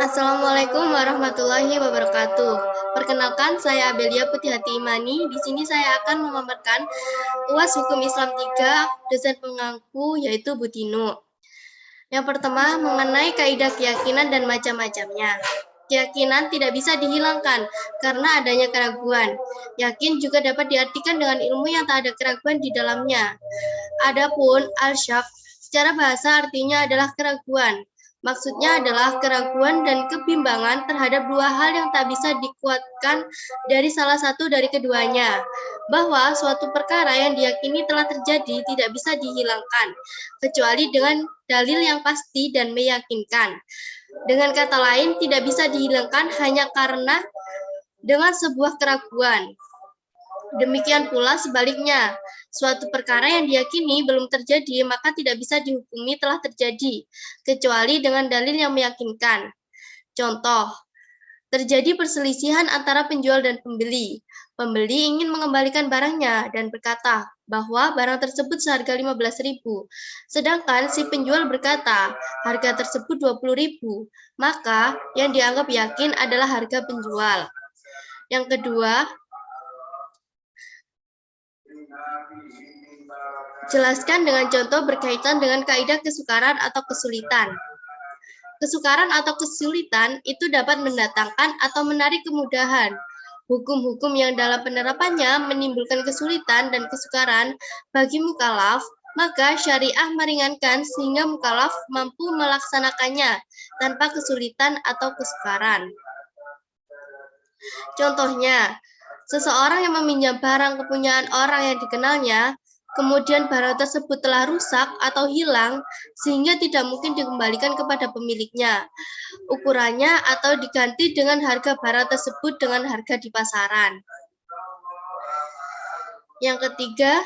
Assalamualaikum warahmatullahi wabarakatuh. Perkenalkan, saya Abelia Putihati Imani. Di sini saya akan memaparkan UAS Hukum Islam 3, dosen pengampu yaitu Bu Tino. Yang pertama, mengenai kaidah keyakinan dan macam-macamnya. Keyakinan tidak bisa dihilangkan karena adanya keraguan. Yakin juga dapat diartikan dengan ilmu yang tak ada keraguan di dalamnya. Adapun al-syak secara bahasa artinya adalah keraguan. Maksudnya adalah keraguan dan kebimbangan terhadap dua hal yang tak bisa dikuatkan dari salah satu dari keduanya. Bahwa suatu perkara yang diyakini telah terjadi tidak bisa dihilangkan, kecuali dengan dalil yang pasti dan meyakinkan. Dengan kata lain, tidak bisa dihilangkan hanya karena dengan sebuah keraguan. Demikian pula sebaliknya, suatu perkara yang diyakini belum terjadi, maka tidak bisa dihukumi telah terjadi, kecuali dengan dalil yang meyakinkan. Contoh, terjadi perselisihan antara penjual dan pembeli. Pembeli ingin mengembalikan barangnya dan berkata bahwa barang tersebut seharga 15.000. Sedangkan si penjual berkata harga tersebut 20.000. Maka yang dianggap yakin adalah harga penjual. Yang kedua, jelaskan dengan contoh berkaitan dengan kaidah kesukaran atau kesulitan. Kesukaran atau kesulitan itu dapat mendatangkan atau menarik kemudahan. Hukum-hukum yang dalam penerapannya menimbulkan kesulitan dan kesukaran bagi mukallaf, maka syariah meringankan sehingga mukallaf mampu melaksanakannya tanpa kesulitan atau kesukaran. Contohnya, seseorang yang meminjam barang kepunyaan orang yang dikenalnya, kemudian barang tersebut telah rusak atau hilang sehingga tidak mungkin dikembalikan kepada pemiliknya. Ukurannya atau diganti dengan harga barang tersebut dengan harga di pasaran. Yang ketiga,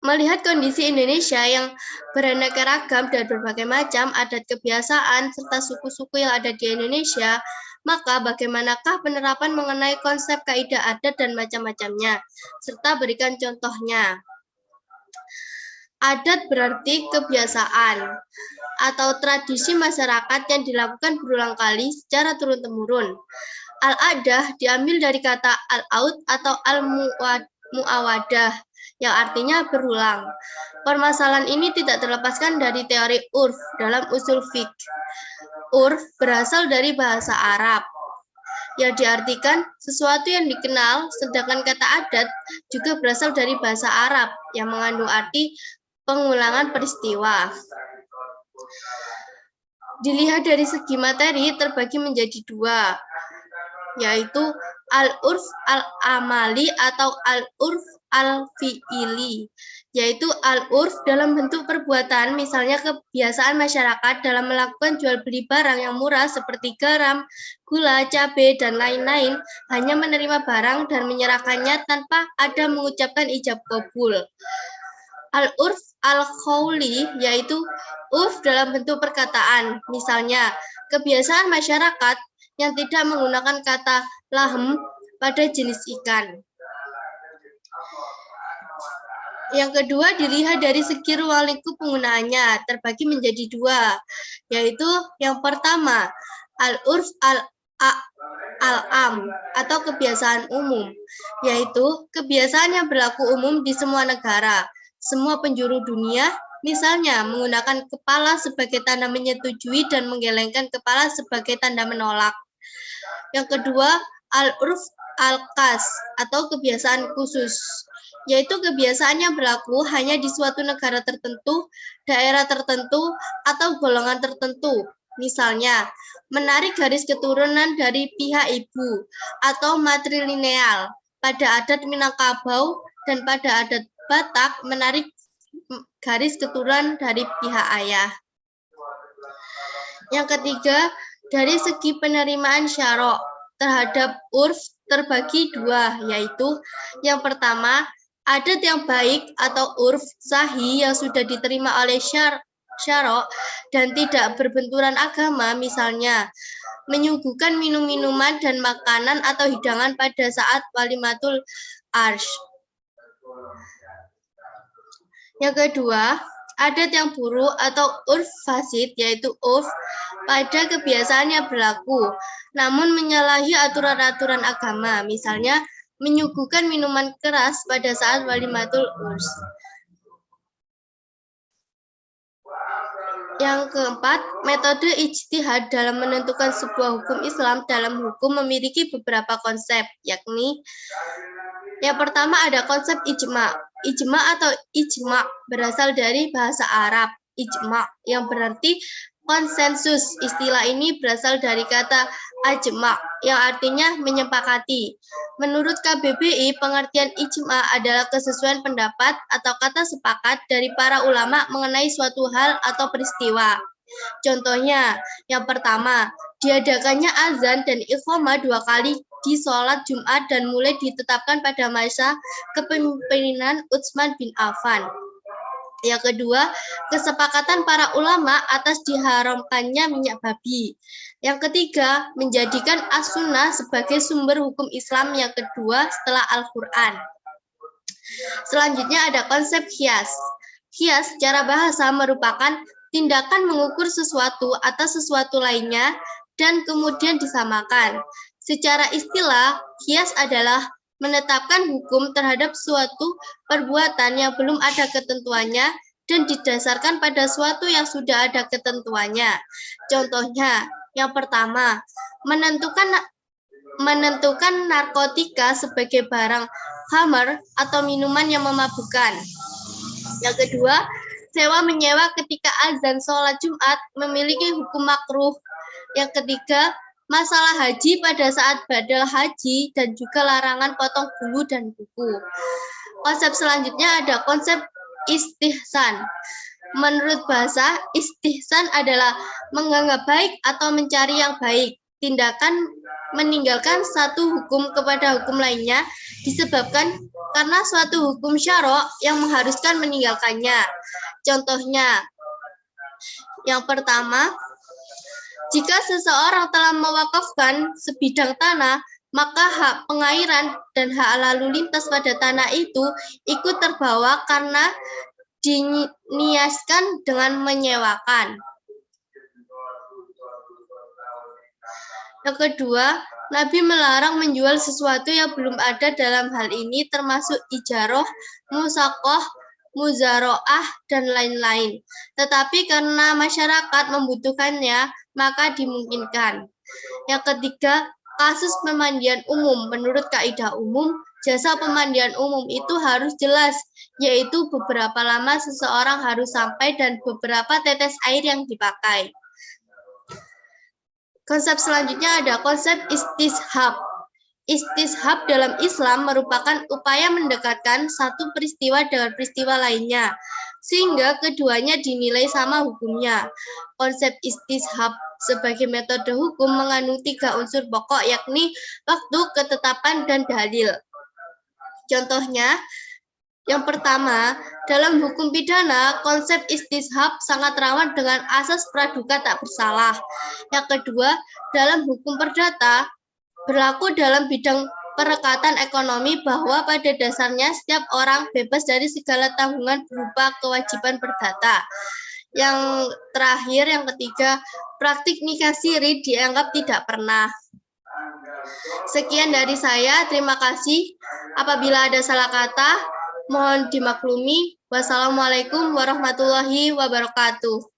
melihat kondisi Indonesia yang beraneka ragam dan berbagai macam adat kebiasaan serta suku-suku yang ada di Indonesia, maka bagaimanakah penerapan mengenai konsep kaidah adat dan macam-macamnya, serta berikan contohnya. Adat berarti kebiasaan atau tradisi masyarakat yang dilakukan berulang kali secara turun-temurun. Al-adah diambil dari kata al-aud atau al-muawadah, yang artinya berulang. Permasalahan ini tidak terlepaskan dari teori urf dalam usul fiqh. Urf berasal dari bahasa Arab, yang diartikan sesuatu yang dikenal, sedangkan kata adat juga berasal dari bahasa Arab, yang mengandung arti pengulangan peristiwa. Dilihat dari segi materi terbagi menjadi dua, yaitu al-urf al-amali atau al-urf al-fi'ili, yaitu al-urf dalam bentuk perbuatan, misalnya kebiasaan masyarakat dalam melakukan jual beli barang yang murah seperti garam, gula, cabai, dan lain-lain, hanya menerima barang dan menyerahkannya tanpa ada mengucapkan ijab qabul. Al-urf al-qauli, yaitu urf dalam bentuk perkataan, misalnya kebiasaan masyarakat yang tidak menggunakan kata lahm pada jenis ikan. Yang kedua, dilihat dari segi ruang lingkup penggunaannya, terbagi menjadi dua, yaitu yang pertama, al-urf al-am atau kebiasaan umum, yaitu kebiasaan yang berlaku umum di semua negara, semua penjuru dunia, misalnya menggunakan kepala sebagai tanda menyetujui dan menggelengkan kepala sebagai tanda menolak. Yang kedua, al-urf al-khas atau kebiasaan khusus, yaitu kebiasaan yang berlaku hanya di suatu negara tertentu, daerah tertentu, atau golongan tertentu. Misalnya, menarik garis keturunan dari pihak ibu atau matrilineal pada adat Minangkabau, dan pada adat Batak menarik garis keturunan dari pihak ayah. Yang ketiga, dari segi penerimaan syarok terhadap urf terbagi dua, yaitu yang pertama, adat yang baik atau urf sahih yang sudah diterima oleh syarok dan tidak berbenturan agama, misalnya menyuguhkan minum-minuman dan makanan atau hidangan pada saat walimatul arsh. Yang kedua, adat yang buruk atau urf fasid, yaitu urf pada kebiasaan yang berlaku, namun menyalahi aturan-aturan agama, misalnya menyuguhkan minuman keras pada saat walimatul urs. Yang keempat, metode ijtihad dalam menentukan sebuah hukum Islam dalam hukum memiliki beberapa konsep, yakni yang pertama ada konsep ijma. Ijma atau ijma berasal dari bahasa Arab, ijma, yang berarti konsensus. Istilah ini berasal dari kata ajma, yang artinya menyepakati. Menurut KBBI, pengertian ijma adalah kesesuaian pendapat atau kata sepakat dari para ulama mengenai suatu hal atau peristiwa. Contohnya, yang pertama, diadakannya azan dan iqamah 2 kali di sholat Jumat dan mulai ditetapkan pada masa kepemimpinan Utsman bin Affan. Yang kedua, kesepakatan para ulama atas diharamkannya minyak babi. Yang ketiga, menjadikan as-sunnah sebagai sumber hukum Islam yang kedua setelah Al-Quran. Selanjutnya ada konsep qiyas. Qiyas secara bahasa merupakan tindakan mengukur sesuatu atau sesuatu lainnya dan kemudian disamakan. Secara istilah, qiyas adalah menetapkan hukum terhadap suatu perbuatan yang belum ada ketentuannya dan didasarkan pada suatu yang sudah ada ketentuannya. Contohnya, yang pertama, menentukan narkotika sebagai barang khamar atau minuman yang memabukkan. Yang kedua, sewa menyewa ketika azan sholat Jumat memiliki hukum makruh. Yang ketiga, masalah haji pada saat badal haji dan juga larangan potong bulu dan kuku. Konsep selanjutnya ada konsep istihsan. Menurut bahasa, istihsan adalah menganggap baik atau mencari yang baik. Tindakan meninggalkan satu hukum kepada hukum lainnya disebabkan karena suatu hukum syara' yang mengharuskan meninggalkannya. Contohnya, yang pertama, jika seseorang telah mewakafkan sebidang tanah, maka hak pengairan dan hak lalu lintas pada tanah itu ikut terbawa karena diniaskan dengan menyewakan. Yang kedua, Nabi melarang menjual sesuatu yang belum ada. Dalam hal ini termasuk ijarah, musaqah, muzaroah, dan lain-lain. Tetapi karena masyarakat membutuhkannya, maka dimungkinkan. Yang ketiga, kasus pemandian umum. Menurut kaidah umum, jasa pemandian umum itu harus jelas, yaitu beberapa lama seseorang harus sampai dan beberapa tetes air yang dipakai. Konsep selanjutnya ada konsep istishab. Istishab dalam Islam merupakan upaya mendekatkan satu peristiwa dengan peristiwa lainnya, sehingga keduanya dinilai sama hukumnya. Konsep istishab sebagai metode hukum mengandung 3 unsur pokok, yakni waktu, ketetapan, dan dalil. Contohnya, yang pertama, dalam hukum pidana, konsep istishab sangat rawan dengan asas praduga tak bersalah. Yang kedua, dalam hukum perdata, berlaku dalam bidang perekatan ekonomi bahwa pada dasarnya setiap orang bebas dari segala tanggungan berupa kewajiban perdata. Yang terakhir, yang ketiga, praktik nikah siri dianggap tidak pernah. Sekian dari saya, terima kasih. Apabila ada salah kata, mohon dimaklumi. Wassalamualaikum warahmatullahi wabarakatuh.